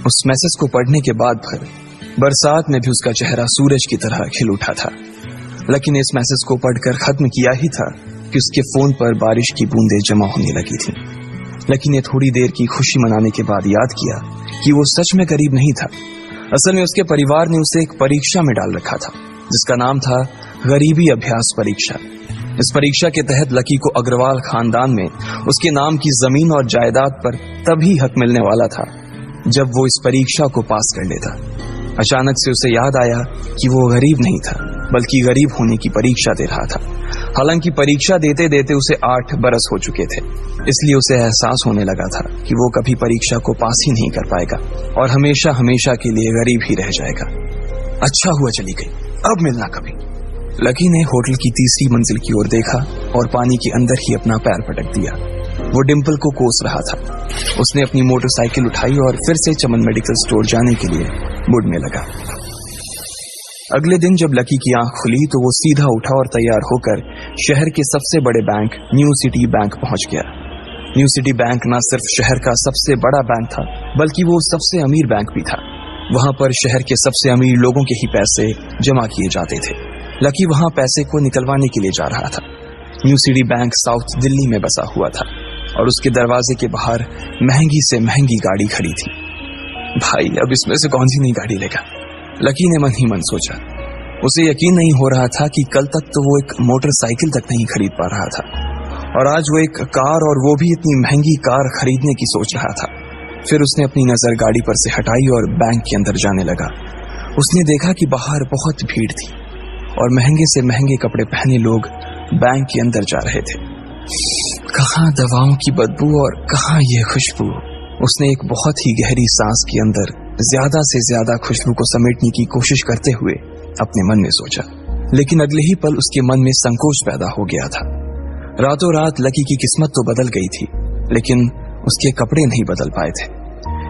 उस मैसेज को पढ़ने के बाद भर बरसात में भी उसका चेहरा सूरज की तरह खिल उठा था। लकी ने इस मैसेज को पढ़कर खत्म किया ही था कि उसके फोन पर बारिश की बूंदें जमा होने लगी थी। लकी ने थोड़ी देर की खुशी मनाने के बाद याद किया कि वो सच में गरीब नहीं था। असल में उसके परिवार ने उसे एक परीक्षा में डाल रखा था जिसका नाम था गरीबी अभ्यास परीक्षा। इस परीक्षा के तहत लकी को अग्रवाल खानदान में उसके नाम की जमीन और जायदाद पर तभी हक मिलने वाला था जब वो इस परीक्षा को पास कर लेता। अचानक से उसे याद आया कि वो गरीब नहीं था बल्कि गरीब होने की परीक्षा दे रहा था। हालांकि परीक्षा देते देते उसे 8 बरस हो चुके थे, इसलिए उसे एहसास होने लगा था कि वो कभी परीक्षा को पास ही नहीं कर पाएगा और हमेशा हमेशा के लिए गरीब ही रह जाएगा। अच्छा हुआ चली गई, अब मिलना कभी। लकी ने होटल की तीसरी मंजिल की ओर देखा और पानी के अंदर ही अपना पैर पटक दिया। वो डिम्पल को कोस रहा था। उसने अपनी मोटरसाइकिल उठाई और फिर से चमन मेडिकल स्टोर जाने के लिए मुड़ने लगा। अगले दिन जब लकी की आंख खुली तो वो सीधा उठा और तैयार होकर शहर के सबसे बड़े बैंक न्यू सिटी बैंक पहुंच गया। न्यू सिटी बैंक न सिर्फ शहर का सबसे बड़ा बैंक था बल्कि वो सबसे अमीर बैंक भी था। वहां पर शहर के सबसे अमीर लोगों के ही पैसे जमा किए जाते थे। लकी वहां पैसे को निकलवाने के लिए जा रहा था। New city bank south Delhi में बसा हुआ था और उसके दरवाजे के बाहर महंगी से महंगी गाड़ी खड़ी थी। भाई, अब इसमें से कौन सी नई गाड़ी लेगा, लकी ने मन ही मन सोचा। उसे यकीन नहीं हो रहा था कि कल तक तो वो एक मोटरसाइकिल तक नहीं खरीद पा रहा था और आज वो एक कार, और वो भी इतनी महंगी कार खरीदने की सोच रहा था। फिर उसने अपनी नजर गाड़ी पर से हटाई और बैंक के अंदर जाने लगा। उसने देखा कि बाहर बहुत भीड़ थी और महंगे से महंगे कपड़े पहने लोग बैंक के अंदर जा रहे थे। कहाँ दवाओं की बदबू और कहाँ ये खुशबू। उसने एक बहुत ही गहरी सांस के अंदर ज्यादा से ज्यादा खुशबू को समेटने की कोशिश करते हुए अपने मन में सोचा, लेकिन अगले ही पल उसके मन में संकोच पैदा हो गया था। रातों रात लकी की किस्मत तो बदल गई थी, लेकिन उसके कपड़े नहीं बदल पाए थे।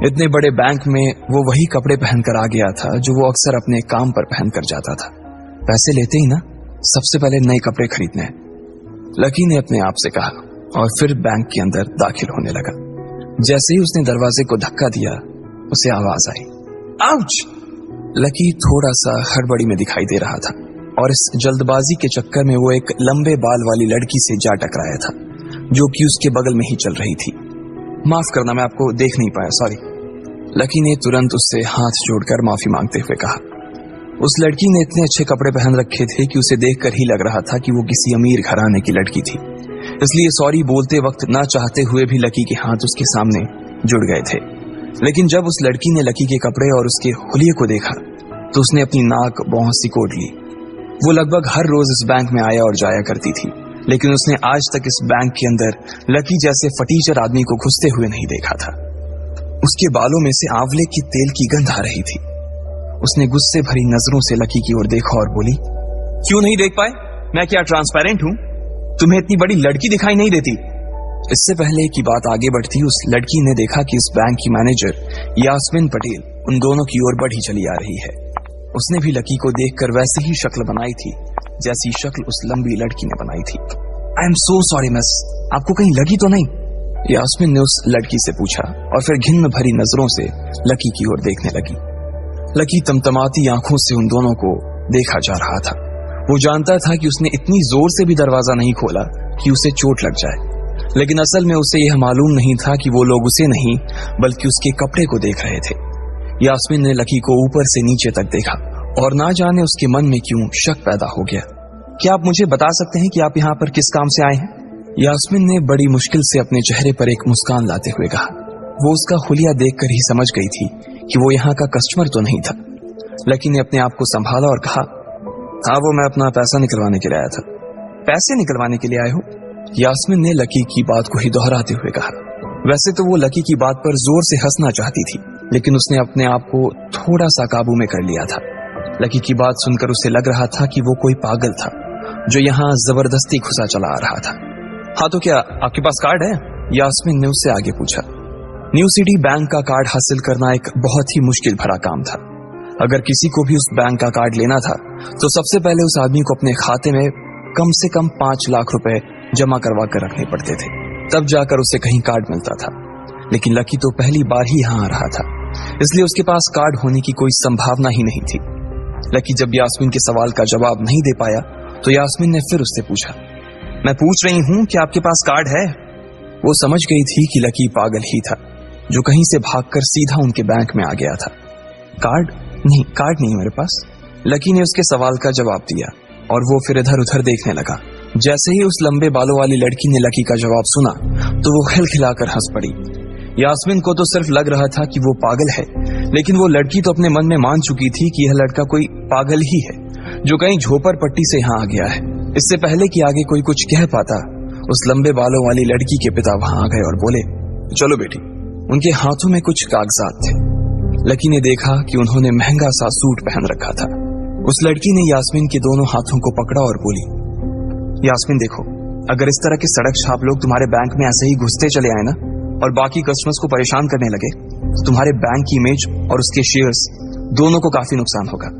इतने बड़े बैंक में वो वही कपड़े पहनकर आ गया था जो वो अक्सर अपने काम पर पहनकर जाता था। पैसे लेते ही ना सबसे पहले नए कपड़े खरीदने हैं, लकी ने अपने आप से कहा और फिर बैंक के अंदर दाखिल होने लगा। जैसे ही उसने दरवाजे को धक्का दिया, उसे आवाज आई, आउच! लकी थोड़ा सा हड़बड़ी में दिखाई दे रहा था और इस जल्दबाजी के चक्कर में वो एक लंबे बाल वाली लड़की से जा टकराया था जो कि उसके बगल में ही चल रही थी। माफ करना, मैं आपको देख नहीं पाया, सॉरी। लकी ने तुरंत उससे हाथ जोड़कर माफी मांगते हुए कहा। उस लड़की ने इतने अच्छे कपड़े पहन रखे थे कि उसे देखकर ही लग रहा था कि वो किसी अमीर घराने की लड़की थी, इसलिए सॉरी बोलते वक्त ना चाहते हुए भी लकी के हाथ उसके सामने जुड़ गए थे। लेकिन जब उस लड़की ने लकी के कपड़े और उसके हुलिये को देखा तो उसने अपनी नाक भौं सिकोड़ ली। वो लगभग हर रोज इस बैंक में आया और जाया करती थी, लेकिन उसने आज तक इस बैंक के अंदर लकी जैसे फटीचर आदमी को घुसते हुए नहीं देखा था। उसके बालों में से आंवले की तेल की गंध आ रही थी। उसने गुस्से भरी नजरों से लकी की ओर देखा और बोली, क्यों नहीं देख पाए? मैं क्या ट्रांसपेरेंट हूं? तुम्हें इतनी बड़ी लड़की दिखाई नहीं देती? इससे पहले कि बात आगे बढ़ती, उस लड़की ने देखा कि इस बैंक की मैनेजर यास्मीन पटेल उन दोनों की ओर बढ़ी चली आ रही है। उसने भी लकी को देखकर वैसी ही शक्ल बनाई थी जैसी शक्ल उस लंबी लड़की ने बनाई थी। I am so sorry miss, आपको कहीं लगी तो नहीं? यास्मीन ने उस लड़की से पूछा और फिर घिन्न भरी नजरों से लकी की ओर देखने लगी। लकी तमतमाती आंखों से उन दोनों को देखा जा रहा था। वो जानता था कि उसने इतनी जोर से भी दरवाजा नहीं खोला कि उसे चोट लग जाए, लेकिन असल में उसे यह मालूम नहीं था कि वो लोग उसे नहीं बल्कि उसके कपड़े को देख रहे थे। यास्मीन ने लकी को ऊपर से नीचे तक देखा और ना जाने उसके मन में क्यों शक पैदा हो गया। क्या आप मुझे बता सकते हैं कि आप यहाँ पर किस काम से आए हैं? यास्मीन ने बड़ी मुश्किल से अपने चेहरे पर एक मुस्कान लाते हुए कहा। वो उसका हुलिया देखकर ही समझ गई थी कि वो यहाँ का कस्टमर तो नहीं था। लकी ने अपने आप को संभाला और कहा, हाँ, वो मैं अपना पैसा निकलवाने के लिए आया था। पैसे निकलवाने के लिए आए हो? यास्मीन ने लकी की बात को ही दोहराते हुए कहा। वैसे तो वो लकी की बात पर जोर से हंसना चाहती थी, लेकिन उसने अपने आप को थोड़ा सा काबू में कर लिया था। लकी की बात सुनकर उसे लग रहा था कि वो कोई पागल था जो यहाँ जबरदस्ती घुसा चला आ रहा था। हाँ, तो क्या आपके पास कार्ड है? यास्मीन ने उससे आगे पूछा। न्यू सिटी बैंक का कार्ड हासिल करना एक बहुत ही मुश्किल भरा काम था। अगर किसी को भी उस बैंक का कार्ड लेना था तो सबसे पहले उस आदमी को अपने खाते में कम से कम 5 लाख रुपए जमा करवा कर रखने पड़ते थे, तब जाकर उसे कहीं कार्ड मिलता था। लेकिन लकी तो पहली बार ही यहाँ आ रहा था, इसलिए उसके पास कार्ड होने की कोई संभावना ही नहीं थी। लकी जब यास्मीन के सवाल का जवाब नहीं दे पाया तो यास्मीन ने फिर उससे पूछा, मैं पूछ रही हूं कि आपके पास कार्ड है? वो समझ गई थी कि लकी पागल ही था जो कहीं से भागकर सीधा उनके बैंक में आ गया था। कार्ड नहीं मेरे पास। लकी ने उसके सवाल का जवाब दिया और वो फिर इधर उधर देखने लगा। जैसे ही उस लंबे बालों वाली लड़की ने लकी का जवाब सुना तो वो खिलखिलाकर हंस पड़ी। यास्मीन को तो सिर्फ लग रहा था कि वो पागल है, लेकिन वो लड़की तो अपने मन में मान चुकी थी कि यह लड़का कोई पागल ही है जो कहीं झोपड़ पट्टी से यहाँ आ गया है। इससे पहले कि आगे कोई कुछ कह पाता, उस लंबे बालों वाली लड़की के पिता वहां आ गए और बोले, चलो बेटी। उनके हाथों में कुछ कागजात थे। लकी ने देखा कि उन्होंने महंगा सा सूट पहन रखा था। उस लड़की ने यास्मीन के दोनों हाथों को पकड़ा और बोली, यास्मीन देखो, अगर इस तरह के सड़क छाप लोग तुम्हारे बैंक में ऐसे ही घुसते चले आए ना और बाकी कस्टमर्स को परेशान करने लगे तो तुम्हारे बैंक की इमेज और उसके शेयर्स दोनों को काफी नुकसान होगा।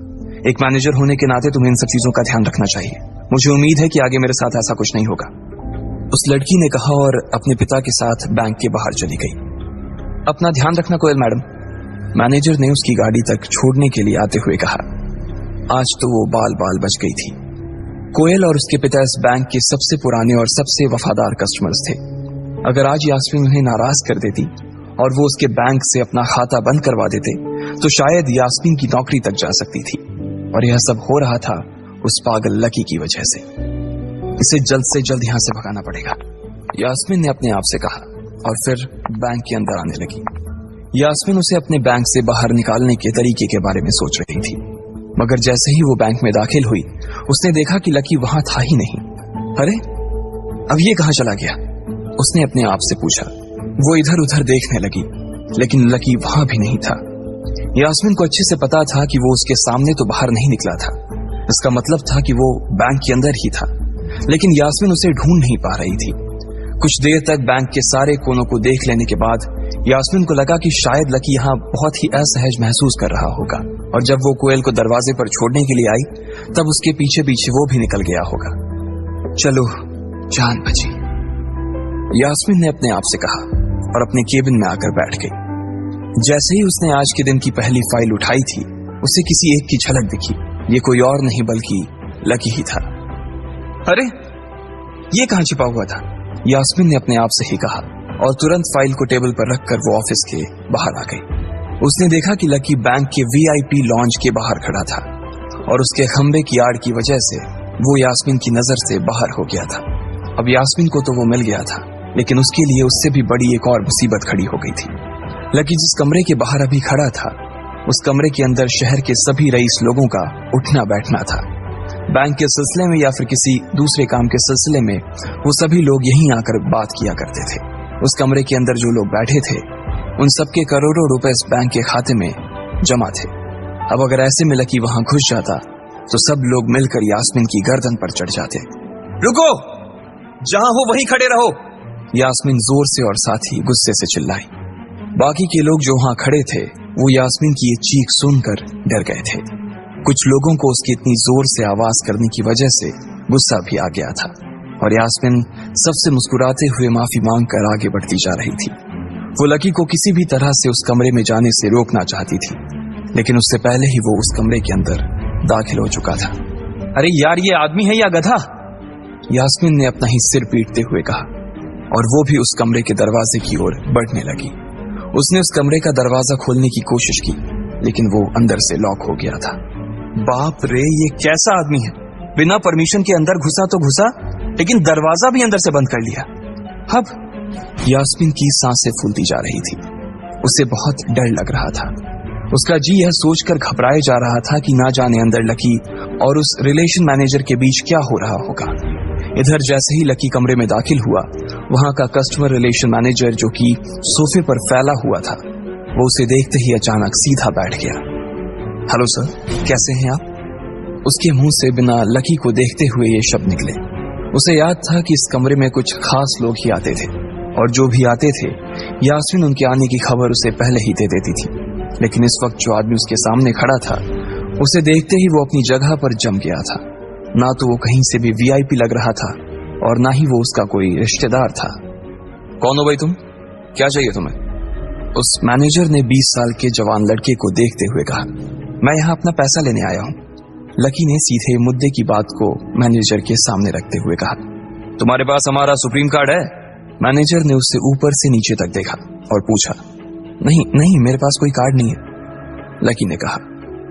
एक मैनेजर होने के नाते तुम्हें इन सब चीजों का ध्यान रखना चाहिए। मुझे उम्मीद है कि आगे मेरे साथ ऐसा कुछ नहीं होगा। उस लड़की ने कहा और अपने पिता के साथ बैंक के बाहर चली गई। अपना ध्यान रखना कोयल मैडम, मैनेजर ने उसकी गाड़ी तक छोड़ने के लिए आते हुए कहा। आज तो वो बाल बाल बच गई थी। कोयल और उसके पिता इस बैंक के सबसे पुराने और सबसे वफादार कस्टमर्स थे। अगर आज यास्मीन उन्हें नाराज कर देती और वो उसके बैंक से अपना खाता बंद करवा देते तो शायद यास्मीन की नौकरी तक जा सकती थी। और यह सब हो रहा था उस पागल लकी की वजह से। इसे जल्द से जल्द यहां से भगाना पड़ेगा, यास्मीन ने अपने आप से कहा और फिर बैंक के अंदर आने लगी। यास्मीन उसे अपने बैंक से बाहर निकालने के तरीके के बारे में सोच रही थी, मगर जैसे ही वो बैंक में दाखिल हुई उसने देखा कि लकी वहां था ही नहीं। अरे अब ये कहां चला गया? उसने अपने आप से पूछा। वो इधर उधर देखने लगी, लेकिन लकी वहां भी नहीं था। यास्मीन को अच्छे से पता था कि वो उसके सामने तो बाहर नहीं निकला था। इसका मतलब था कि वो बैंक के अंदर ही था, लेकिन यास्मीन उसे ढूंढ नहीं पा रही थी। कुछ देर तक बैंक के सारे कोनों को देख लेने के बाद यास्मीन को लगा कि शायद लकी यहाँ बहुत ही असहज महसूस कर रहा होगा, और जब वो कोयल को दरवाजे पर छोड़ने के लिए आई तब उसके पीछे पीछे वो भी निकल गया होगा। चलो जान बची, यास्मीन ने अपने आप से कहा और अपने केबिन में आकर बैठ गई। जैसे ही उसने आज के दिन की पहली फाइल उठाई थी उसे किसी एक की झलक दिखी। ये कोई और नहीं बल्कि लकी ही था। अरे ये कहां छिपा हुआ था? यास्मीन ने अपने आप से ही कहा और तुरंत फाइल को टेबल पर रखकर वो ऑफिस के बाहर आ गई। उसने देखा कि लकी बैंक के VIP लॉन्ज के बाहर खड़ा था और उसके खंबे की आड़ की वजह से वो यास्मीन की नजर से बाहर हो गया था। अब यास्मीन को तो वो मिल गया था, लेकिन उसके लिए उससे भी बड़ी एक और मुसीबत खड़ी हो गई थी। लकी जिस कमरे के बाहर अभी खड़ा था उस कमरे के अंदर शहर के सभी रईस लोगों का उठना बैठना था। बैंक के सिलसिले में या फिर किसी दूसरे काम के सिलसिले में वो सभी लोग यहीं आकर बात किया करते थे। उस कमरे के अंदर जो लोग बैठे थे उन सबके करोड़ों रुपए इस बैंक के खाते में जमा थे। अब अगर ऐसे में लकी वहां घुस जाता तो सब लोग मिलकर यास्मीन की गर्दन पर चढ़ जाते। रुको, जहां हो वहीं खड़े रहो, यास्मीन जोर से और साथ ही गुस्से से चिल्लाई। बाकी के लोग जो वहां खड़े थे वो यास्मीन की ये चीख सुनकर डर गए थे। कुछ लोगों को उसकी इतनी जोर से आवाज करने की वजह से गुस्सा भी आ गया था और यास्मीन सबसे मुस्कुराते हुए माफी मांगकर आगे बढ़ती जा रही थी। वो लकी को किसी भी तरह से उस कमरे में जाने से रोकना चाहती थी, लेकिन उससे पहले ही वो उस कमरे के अंदर दाखिल हो चुका था। अरे यार, ये आदमी है या गधा? यास्मीन ने अपना ही सिर पीटते हुए कहा और वो भी उस कमरे के दरवाजे की ओर बढ़ने लगी। उसने उस कमरे का दरवाजा खोलने की कोशिश की, लेकिन वो अंदर से लॉक हो गया था। बाप रे, ये कैसा आदमी है? बिना परमिशन के अंदर घुसा तो घुसा, लेकिन दरवाजा भी अंदर से बंद कर लिया। अब यास्मीन की सांसें फूलती जा रही थी। उसे बहुत डर लग रहा था। उसका जी यह सोचकर घबराए जा रहा था कि ना जाने अंदर लकी और उस रिलेशन मैनेजर के बीच क्या हो रहा होगा। इधर जैसे ही लकी कमरे में दाखिल हुआ, वहां का कस्टमर रिलेशन मैनेजर जो कि सोफे पर फैला हुआ था, वो उसे देखते ही अचानक सीधा बैठ गया। हेलो सर, कैसे हैं आप? उसके मुंह से बिना लकी को देखते हुए ये शब्द निकले। उसे याद था कि इस कमरे में कुछ खास लोग ही आते थे और जो भी आते थे यास्मीन उनके आने की खबर उसे पहले ही दे देती थी। लेकिन इस वक्त जो आदमी उसके सामने खड़ा था, उसे देखते ही वो अपनी जगह पर जम गया था। ना तो वो कहीं से भी VIP लग रहा था और ना ही वो उसका कोई रिश्तेदार था। कौन हो भाई तुम? क्या चाहिए तुम्हें? उस मैनेजर ने 20 साल के जवान लड़के को देखते हुए कहा, मैं यहाँ अपना पैसा लेने आया हूँ। लकी ने सीधे मुद्दे की बात को मैनेजर के सामने रखते हुए कहा, तुम्हारे पास हमारा सुप्रीम कार्ड है? मैनेजर ने उससे ऊपर से नीचे तक देखा और पूछा, नहीं मेरे पास कोई कार्ड नहीं है। लकी ने कहा,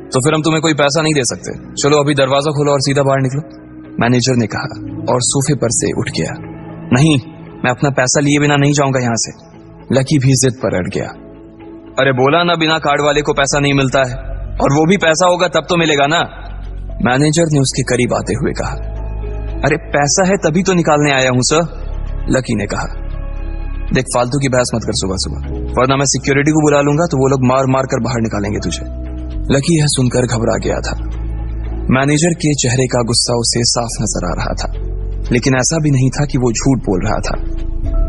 तो फिर हम तुम्हें कोई पैसा नहीं दे सकते, चलो अभी दरवाजा खोलो और सीधा बाहर निकलो। मैनेजर ने कहा और सोफे पर से उठ गया। नहीं, मैं अपना पैसा लिए बिना नहीं जाऊंगा यहां से। लकी भी जिद पर अड़ गया। अरे बोला ना, बिना कार्ड वाले को पैसा नहीं मिलता है, और वो भी पैसा होगा तब तो मिलेगा ना। मैनेजर ने उसके करीब आते हुए कहा, अरे पैसा है तभी तो निकालने आया हूं सर। लकी ने कहा, देख फालतू की बहस मत कर सुबह सुबह, वरना मैं सिक्योरिटी को बुला लूंगा तो वो लोग मार मार कर बाहर निकालेंगे तुझे। लकी यह सुनकर घबरा गया था। मैनेजर के चेहरे का गुस्सा उसे साफ नजर आ रहा था, लेकिन ऐसा भी नहीं था कि वो झूठ बोल रहा था।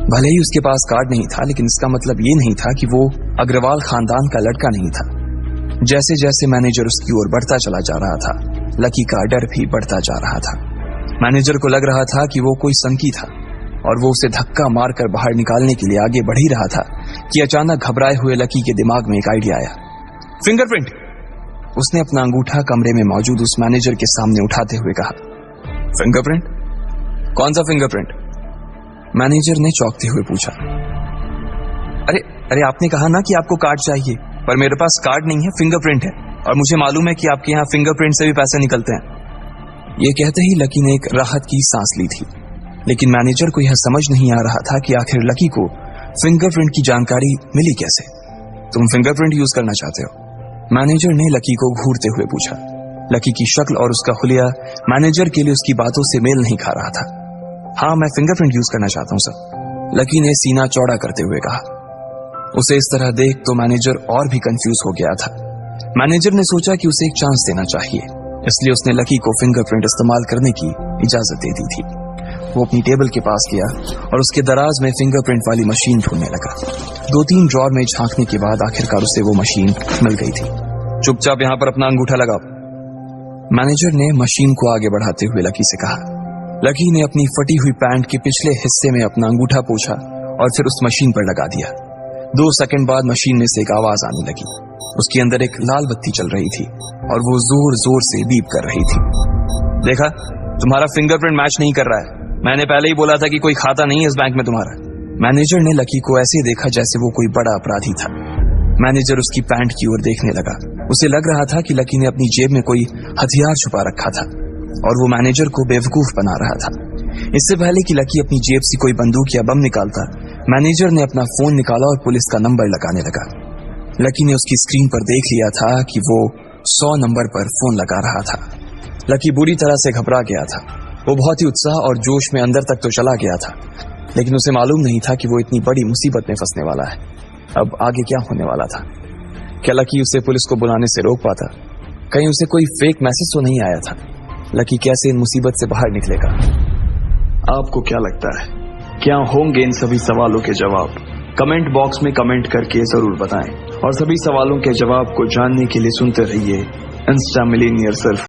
भले ही उसके पास कार्ड नहीं था, लेकिन इसका मतलब ये नहीं था कि वो अग्रवाल खानदान का लड़का नहीं था। जैसे जैसे मैनेजर उसकी ओर बढ़ता चला जा रहा था, लकी का डर भी बढ़ता जा रहा था। मैनेजर को लग रहा था कि वो कोई संकी था और वो उसे धक्का मारकर बाहर निकालने के लिए आगे बढ़ ही रहा था कि अचानक घबराए हुए लकी के दिमाग में एक आइडिया आया। फिंगरप्रिंट! उसने अपना अंगूठा कमरे में मौजूद उस मैनेजर के सामने उठाते हुए कहा, फिंगरप्रिंट? कौन सा फिंगरप्रिंट? मैनेजर ने चौंकते हुए पूछा। अरे आपने कहा ना कि आपको कार्ड चाहिए, पर मेरे पास कार्ड नहीं है, फिंगरप्रिंट है, और मुझे मालूम है कि आपके यहाँ फिंगरप्रिंट से भी पैसे निकलते हैं। ये कहते ही लकी ने एक राहत की सांस ली थी, लेकिन मैनेजर को यह समझ नहीं आ रहा था कि आखिर लकी को फिंगरप्रिंट की जानकारी मिली कैसे। तुम फिंगरप्रिंट यूज करना चाहते हो? मैनेजर ने लकी को घूरते हुए पूछा। लकी की शक्ल और उसका हुलिया मैनेजर के लिए उसकी बातों से मेल नहीं खा रहा था। हाँ, मैं फिंगरप्रिंट यूज करना चाहता हूँ सर, लकी ने सीना चौड़ा करते हुए कहा। उसे इस तरह देख तो मैनेजर और भी कंफ्यूज हो गया था। मैनेजर ने सोचा कि उसे एक चांस देना चाहिए, इसलिए उसने लकी को फिंगरप्रिंट इस्तेमाल करने की इजाजत दे दी थी। वो अपनी टेबल के पास गया और उसके दराज में फिंगरप्रिंट वाली मशीन ढूंढने लगा। 2-3 ड्रॉर में झांकने के बाद आखिरकार उसे वो मशीन मिल गई थी। चुपचाप यहाँ पर अपना अंगूठा लगाओ, मैनेजर ने मशीन को आगे बढ़ाते हुए लकी से कहा। लकी ने अपनी फटी हुई पैंट के पिछले हिस्से में अपना अंगूठा पोंछा और फिर उस मशीन पर लगा दिया। 2 सेकंड बाद मशीन में से एक आवाज आने लगी। उसके अंदर एक लाल बत्ती चल रही थी और वो जोर जोर से बीप कर रही थी। देखा, तुम्हारा फिंगरप्रिंट मैच नहीं कर रहा है, मैंने पहले ही बोला था कि कोई खाता नहीं है इस बैंक में तुम्हारा। मैनेजर ने लकी को ऐसे देखा जैसे वो कोई बड़ा अपराधी था। मैनेजर उसकी पैंट की ओर देखने लगा। उसे लग रहा था कि लकी ने अपनी जेब में कोई हथियार छुपा रखा था और वो मैनेजर को बेवकूफ बना रहा था। इससे पहले कि लकी अपनी जेब से कोई बंदूक या बम निकालता, मैनेजर ने अपना फोन निकाला और पुलिस का नंबर लगाने लगा। लकी ने उसकी स्क्रीन पर देख लिया था कि वो 100 नंबर पर फोन लगा रहा था। लकी बुरी तरह से घबरा गया था। वो बहुत ही उत्साह और जोश में अंदर तक तो चला गया था, लेकिन उसे मालूम नहीं था कि वो इतनी बड़ी मुसीबत में फंसने वाला है। अब आगे क्या होने वाला था? क्या लकी उसे पुलिस को बुलाने से रोक पाता? कहीं उसे कोई फेक मैसेज तो नहीं आया था? लकी कैसे इन मुसीबत से बाहर निकलेगा? आपको क्या लगता है, क्या होंगे इन सभी सवालों के जवाब? कमेंट बॉक्स में कमेंट करके जरूर बताएं और सभी सवालों के जवाब को जानने के लिए सुनते रहिए इंस्टा मिलीनियर सिर्फ